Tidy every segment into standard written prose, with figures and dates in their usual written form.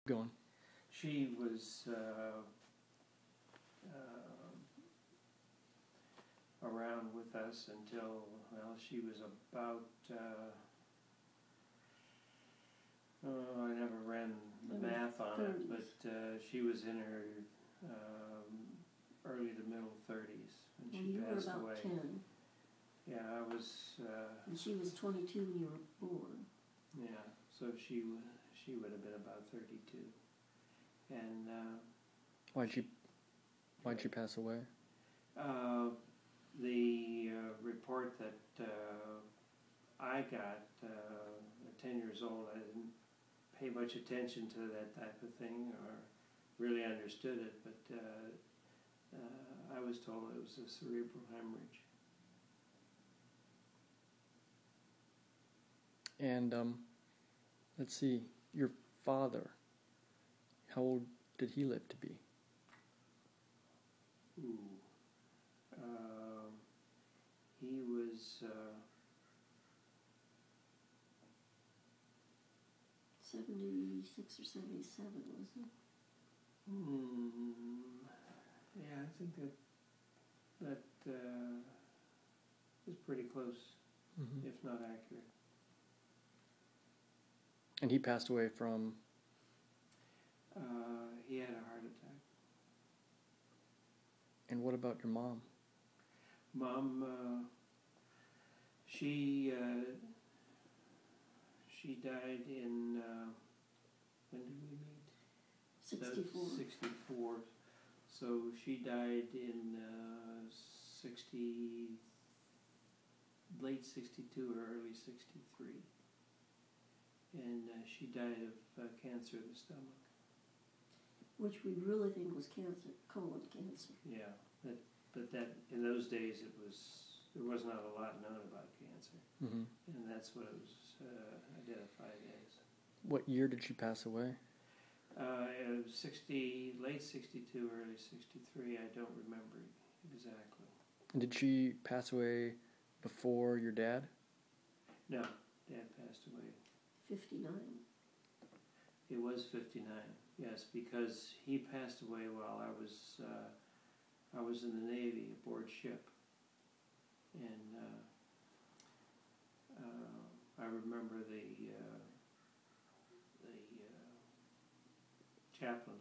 going? She was around with us until, well, she was about, I never ran the math on it, but she was in her early to middle 30s when she passed away. You were about 10. Yeah, I was... and she was 22 when you were born. Yeah, so she would have been about 32. And... Why'd she pass away? The report that I got at 10 years old, I didn't pay much attention to that type of thing or really understood it, but I was told it was a cerebral hemorrhage. And let's see, your father, how old did he live to be? Ooh. He was 76 or 77, wasn't it? Yeah, I think that is pretty close, if not accurate. And he passed away from? He had a heart attack. And what about your mom? Mom, she died in, when did we meet? 64. 64. So she died in late 62 or early 63. And she died of cancer of the stomach. Which we really think was cancer, colon cancer. Yeah, but that in those days there was not a lot known about cancer, and that's what it was identified as. What year did she pass away? It was late 62, early 63. I don't remember exactly. And did she pass away before your dad? No, Dad passed away. 59. It was 59. Yes, because he passed away while I was in the Navy aboard ship, and I remember the chaplain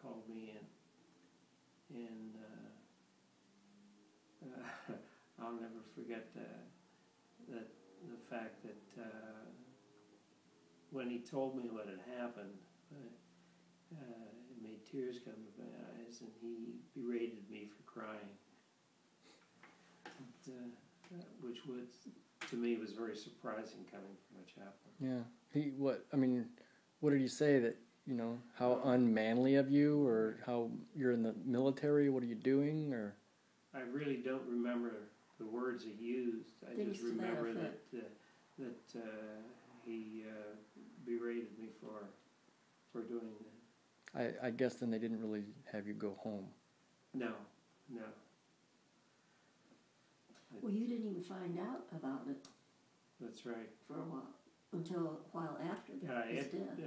called me in, and I'll never forget the fact that when he told me what had happened, it made tears come to my eyes, and he berated me for crying, which to me was very surprising coming from a chaplain. Yeah. What did he say? That, how unmanly of you, or how you're in the military? What are you doing? Or I really don't remember the words he used. I just remember that he berated me for doing that. I guess then they didn't really have you go home. No. Well, you didn't even find out about it. That's right. For a while, until a while after his death.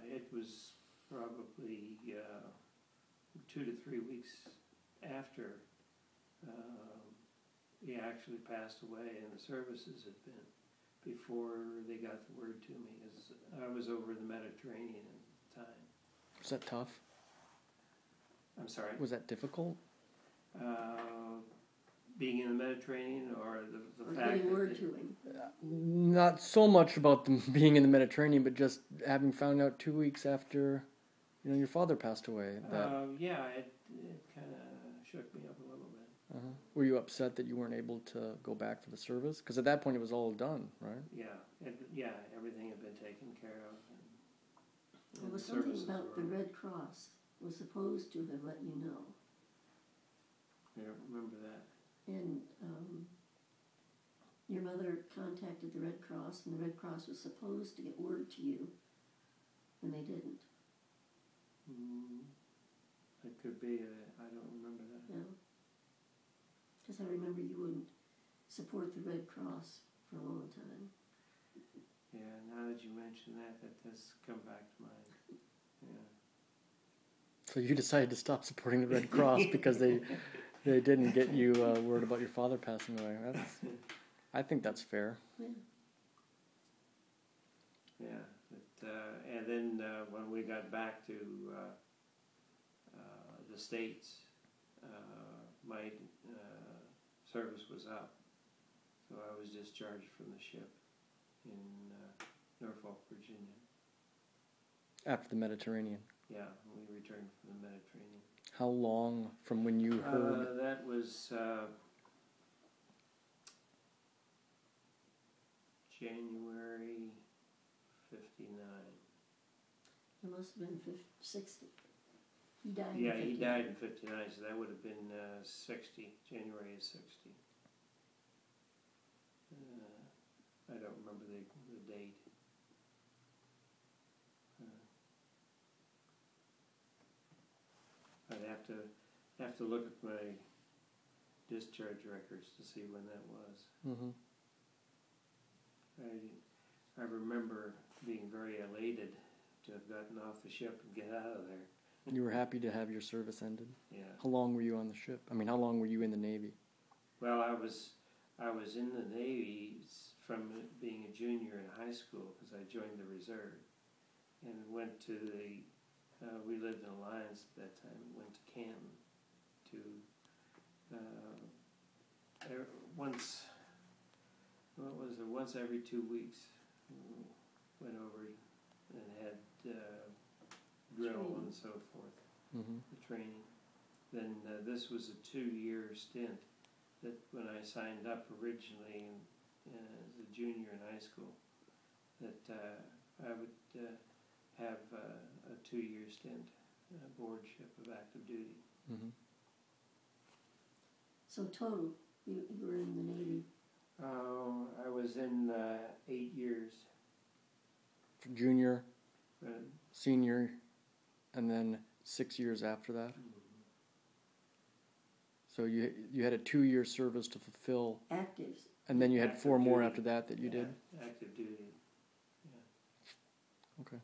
It was probably 2 to 3 weeks after he actually passed away, and the services had been before they got the word to me, as I was over in the Mediterranean at the time. Was that tough? I'm sorry? Was that difficult? Being in the Mediterranean, or the fact getting word to him? Not so much about them being in the Mediterranean, but just having found out 2 weeks after, your father passed away. Yeah, it kind of shook me up a little bit. Were you upset that you weren't able to go back for the service? Because at that point it was all done, right? Yeah, everything had been taken care of. There was something about the Red Cross was supposed to have let you know. I don't remember that. And your mother contacted the Red Cross, and the Red Cross was supposed to get word to you, and they didn't. It could be. I don't remember that. No. Because I remember you wouldn't support the Red Cross for a long time. Yeah, now that you mention that does come back to mind. Yeah. So you decided to stop supporting the Red Cross because they didn't get you word about your father passing away. I think that's fair. Yeah. Yeah, and then when we got back to the States, my service was up, so I was discharged from the ship in Norfolk, Virginia. After the Mediterranean. Yeah, we returned from the Mediterranean. How long from when you heard? That was January 59. It must have been 60. He died. Yeah, in he 59. died in 59, so that would have been 60. January is 60. I don't remember the date. I'd have to look at my discharge records to see when that was. Mm-hmm. I remember being very elated to have gotten off the ship and get out of there. You were happy to have your service ended. Yeah. How long were you on the ship? I mean, how long were you in the Navy? Well, I was in the Navy from being a junior in high school because I joined the reserve and went to the. We lived in Alliance at that time. Went to Canton to once. What was it? Once every 2 weeks, went over and had drill Training. and so forth. Mm-hmm. The training. Then this was a 2-year stint. That when I signed up originally as a junior in high school, that I would have a 2-year stint, board ship of active duty. Mm-hmm. So total, you were in the Navy. Oh, I was in 8 years. Junior, Uh, senior, and then 6 years after that. So you had a 2-year service to fulfill, Active. and then you had Active 4 more duty. after that you yeah, did. active duty. Yeah. Okay.